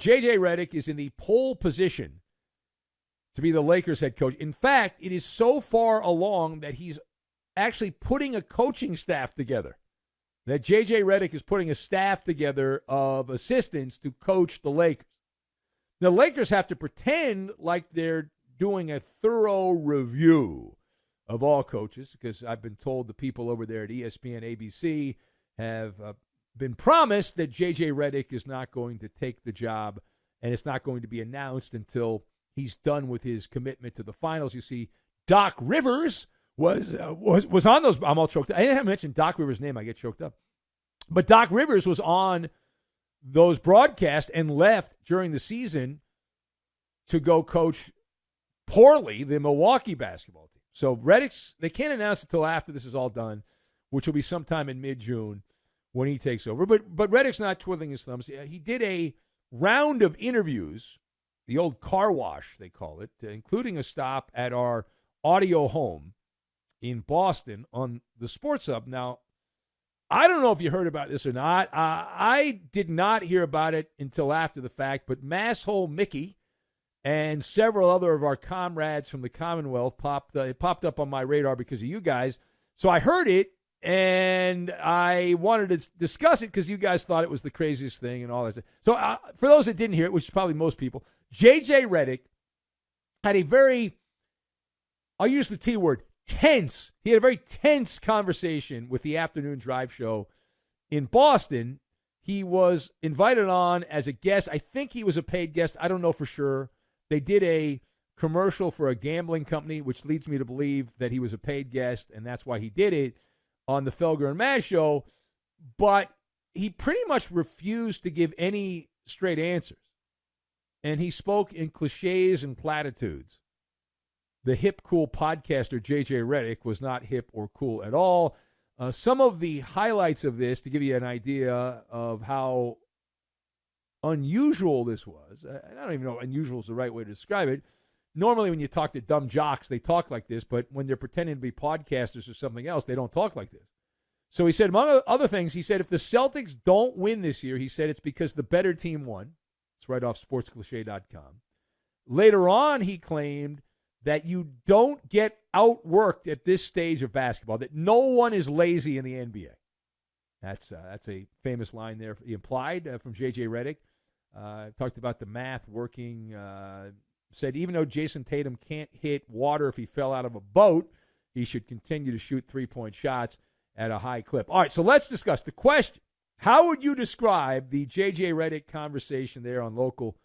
JJ Redick is in the pole position to be the Lakers head coach. In fact, it is so far along that he's actually putting a coaching staff together. That JJ Redick is putting a staff together of assistants to coach the Lakers. The Lakers have to pretend like they're doing a thorough review of all coaches, because I've been told the people over there at ESPN ABC have been promised that JJ Redick is not going to take the job, and it's not going to be announced until he's done with his commitment to the finals. You see, Doc Rivers was on those. I'm all choked up. I didn't mention Doc Rivers' name. I get choked up. But Doc Rivers was on those broadcasts and left during the season to go coach poorly the Milwaukee basketball team. So Redick's, they can't announce it until after this is all done, which will be sometime in mid-June when he takes over. But Redick's not twiddling his thumbs. He did a round of interviews, the old car wash, they call it, including a stop at our audio home in Boston on the Sports Hub. Now, I don't know if you heard about this or not. I did not hear about it until after the fact, but Masshole Mickey and several other of our comrades from the Commonwealth popped up on my radar because of you guys. So I heard it, and I wanted to discuss it because you guys thought it was the craziest thing and all that stuff. So for those that didn't hear it, which is probably most people, JJ Redick had a very, I'll use the T word, tense. He had a very tense conversation with the Afternoon Drive show in Boston. He was invited on as a guest. I think he was a paid guest. I don't know for sure. They did a commercial for a gambling company, which leads me to believe that he was a paid guest, and that's why he did it on the Felger and Maz show. But he pretty much refused to give any straight answers. And he spoke in cliches and platitudes. The hip, cool podcaster JJ Redick was not hip or cool at all. Some of the highlights of this, to give you an idea of how unusual this was, I don't even know if unusual is the right way to describe it. Normally when you talk to dumb jocks, they talk like this, but when they're pretending to be podcasters or something else, they don't talk like this. So he said, among other things, he said, if the Celtics don't win this year, he said it's because the better team won. It's right off sportscliche.com. Later on, he claimed that you don't get outworked at this stage of basketball, that no one is lazy in the NBA. That's a famous line there he implied from JJ Redick. Talked about the math working. Said even though Jason Tatum can't hit water if he fell out of a boat, he should continue to shoot three-point shots at a high clip. All right, so let's discuss the question. How would you describe the JJ Redick conversation there on local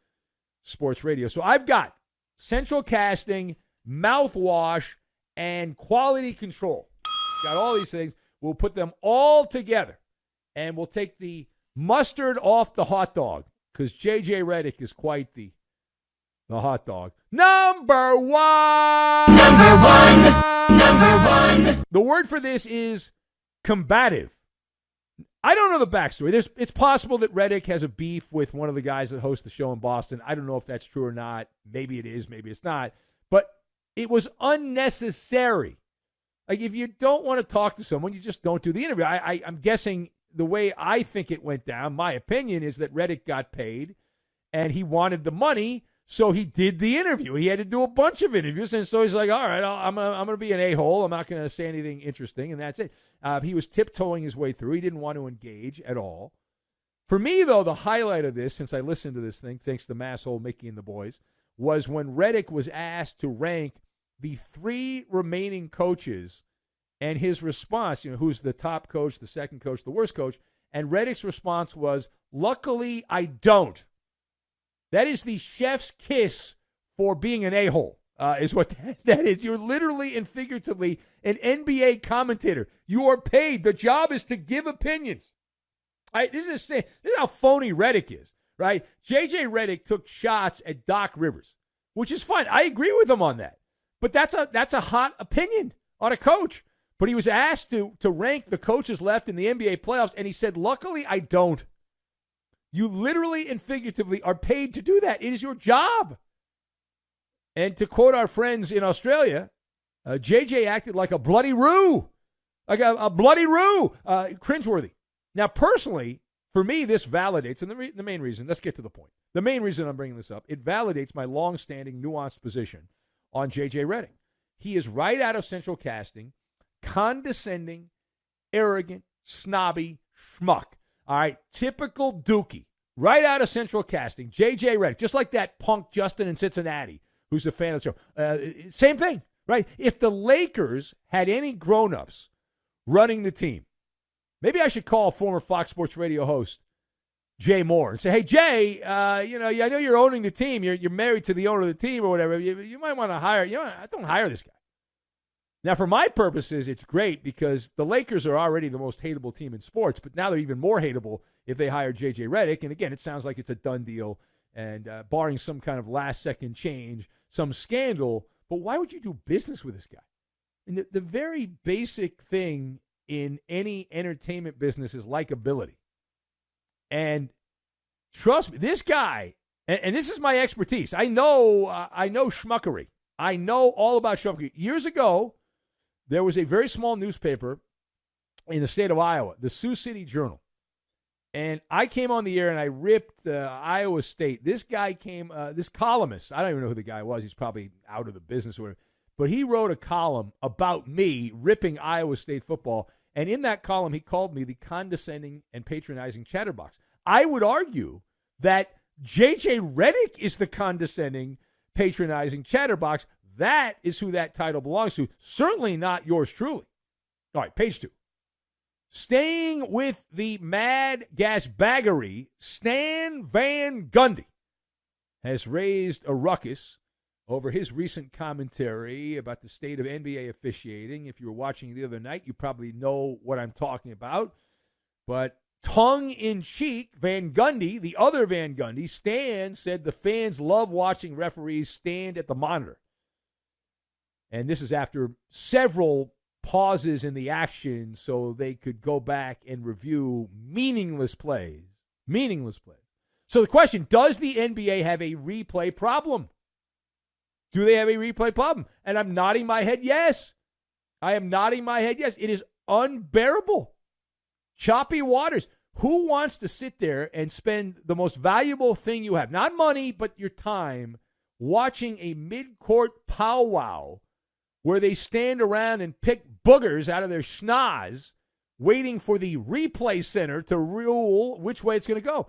sports radio? So I've got central casting, mouthwash, and quality control. Got all these things. We'll put them all together, and we'll take the mustard off the hot dog, because JJ Redick is quite the hot dog. Number one. The word for this is combative. I don't know the backstory. It's possible that Redick has a beef with one of the guys that hosts the show in Boston. I don't know if that's true or not. Maybe it is, maybe it's not. But it was unnecessary. Like, if you don't want to talk to someone, you just don't do the interview. I'm guessing the way I think it went down, my opinion is that Redick got paid and he wanted the money, so he did the interview. He had to do a bunch of interviews, and so he's like, all right, I'm gonna be an a-hole. I'm not going to say anything interesting, and that's it. He was tiptoeing his way through. He didn't want to engage at all. For me, though, the highlight of this, since I listened to this thing, thanks to Masshole Mickey and the boys, was when Redick was asked to rank the three remaining coaches and his response, who's the top coach, the second coach, the worst coach, and Redick's response was, luckily I don't. That is the chef's kiss for being an a-hole, is what that is. You're literally and figuratively an NBA commentator. You are paid. The job is to give opinions. This is how phony Redick is, right? JJ Redick took shots at Doc Rivers, which is fine. I agree with him on that. But that's a hot opinion on a coach. But he was asked to rank the coaches left in the NBA playoffs, and he said, luckily I don't. You literally and figuratively are paid to do that. It is your job. And to quote our friends in Australia, JJ acted like a bloody roo. Like a bloody roo. Cringeworthy. Now, personally, For me, this validates, and the main reason, let's get to the point. The main reason I'm bringing this up, it validates my long-standing nuanced position on JJ Redick. He is right out of Central Casting, condescending, arrogant, snobby, schmuck. All right, typical dookie. Right out of Central Casting, JJ Redick, just like that punk Justin in Cincinnati, who's a fan of the show. Same thing, right? If the Lakers had any grown-ups running the team, maybe I should call former Fox Sports Radio host Jay Moore and say, hey, Jay, I know you're owning the team. You're married to the owner of the team or whatever. You might want to hire, don't hire this guy. Now, for my purposes, it's great because the Lakers are already the most hateable team in sports, but now they're even more hateable if they hire JJ Redick. And again, it sounds like it's a done deal, and barring some kind of last-second change, some scandal. But why would you do business with this guy? And the very basic thing in any entertainment business is likability. And trust me, this guy, and this is my expertise. I know schmuckery. I know all about schmuckery. Years ago, there was a very small newspaper in the state of Iowa, the Sioux City Journal. And I came on the air and I ripped Iowa State. This guy came, this columnist, I don't even know who the guy was. He's probably out of the business or whatever. But he wrote a column about me ripping Iowa State football. And in that column, he called me the condescending and patronizing chatterbox. I would argue that JJ Redick is the condescending, patronizing chatterbox. That is who that title belongs to. Certainly not yours truly. All right, page 2. Staying with the mad gas baggery, Stan Van Gundy has raised a ruckus over his recent commentary about the state of NBA officiating. If you were watching the other night, you probably know what I'm talking about. But tongue-in-cheek, Van Gundy, the other Van Gundy, Stan said the fans love watching referees stand at the monitor. And this is after several pauses in the action so they could go back and review meaningless plays. Meaningless plays. So the question, does the NBA have a replay problem? Do they have a replay problem? And I'm nodding my head yes. I am nodding my head yes. It is unbearable. Choppy waters. Who wants to sit there and spend the most valuable thing you have, not money, but your time, watching a mid-court powwow where they stand around and pick boogers out of their schnoz, waiting for the replay center to rule which way it's going to go.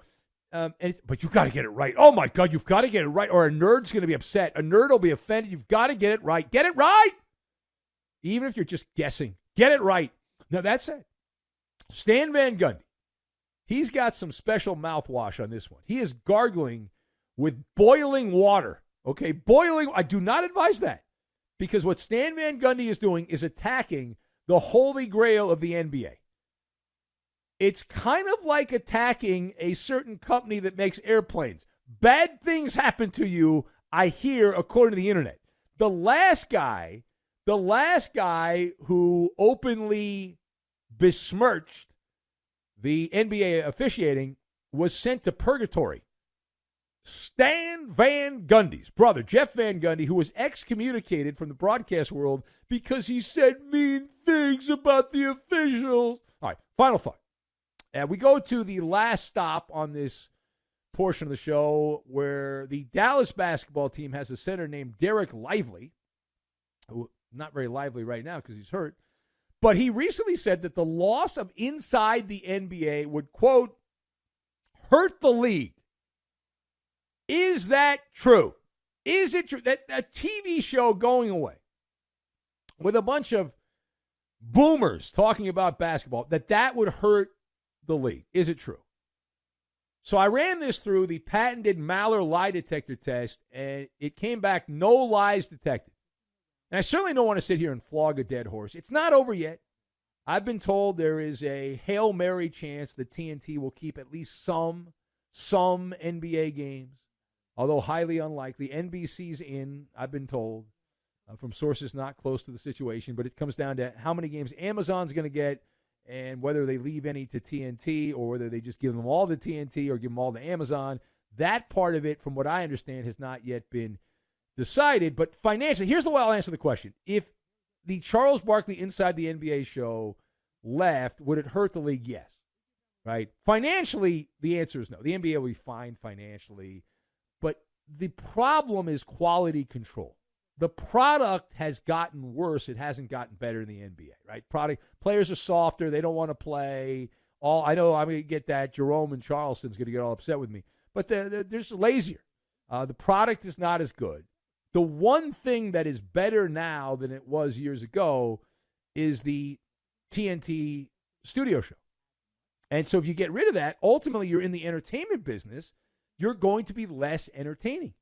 But you've got to get it right. Oh, my God, you've got to get it right, or a nerd's going to be upset. A nerd will be offended. You've got to get it right. Get it right! Even if you're just guessing. Get it right. Now, that's it. Stan Van Gundy, he's got some special mouthwash on this one. He is gargling with boiling water. Okay, boiling. I do not advise that. Because what Stan Van Gundy is doing is attacking the holy grail of the NBA. It's kind of like attacking a certain company that makes airplanes. Bad things happen to you, I hear, according to the internet. The last guy who openly besmirched the NBA officiating was sent to purgatory. Stan Van Gundy's brother, Jeff Van Gundy, who was excommunicated from the broadcast world because he said mean things about the officials. All right, final thought. We go to the last stop on this portion of the show where the Dallas basketball team has a center named Dereck Lively, who not very lively right now because he's hurt. But he recently said that the loss of inside the NBA would, quote, hurt the league. Is that true? Is it true that a TV show going away with a bunch of boomers talking about basketball, that would hurt the league? Is it true? So I ran this through the patented Maller lie detector test, and it came back no lies detected. And I certainly don't want to sit here and flog a dead horse. It's not over yet. I've been told there is a Hail Mary chance that TNT will keep at least some NBA games. Although highly unlikely. NBC's in, I've been told, from sources not close to the situation. But it comes down to how many games Amazon's going to get and whether they leave any to TNT or whether they just give them all to TNT or give them all to Amazon. That part of it, from what I understand, has not yet been decided. But financially, here's the way I'll answer the question. If the Charles Barkley Inside the NBA show left, would it hurt the league? Yes. right? Financially, the answer is no. The NBA will be fine financially, but the problem is quality control. The product has gotten worse. It hasn't gotten better in the NBA, right? Players are softer. They don't want to play. I know I'm going to get that. Jerome and Charleston's going to get all upset with me. But they're just lazier. The product is not as good. The one thing that is better now than it was years ago is the TNT studio show. And so if you get rid of that, ultimately you're in the entertainment business. You're going to be less entertaining.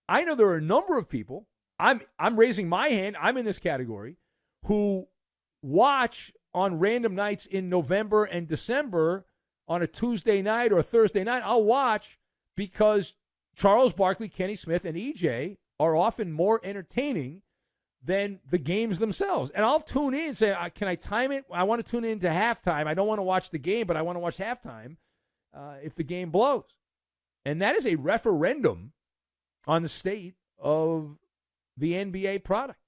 I know there are a number of people, I'm raising my hand, I'm in this category, who watch on random nights in November and December on a Tuesday night or a Thursday night. I'll watch because Charles Barkley, Kenny Smith, and EJ are often more entertaining than the games themselves. And I'll tune in and say, can I time it? I want to tune in to halftime. I don't want to watch the game, but I want to watch halftime if the game blows. And that is a referendum on the state of the NBA product.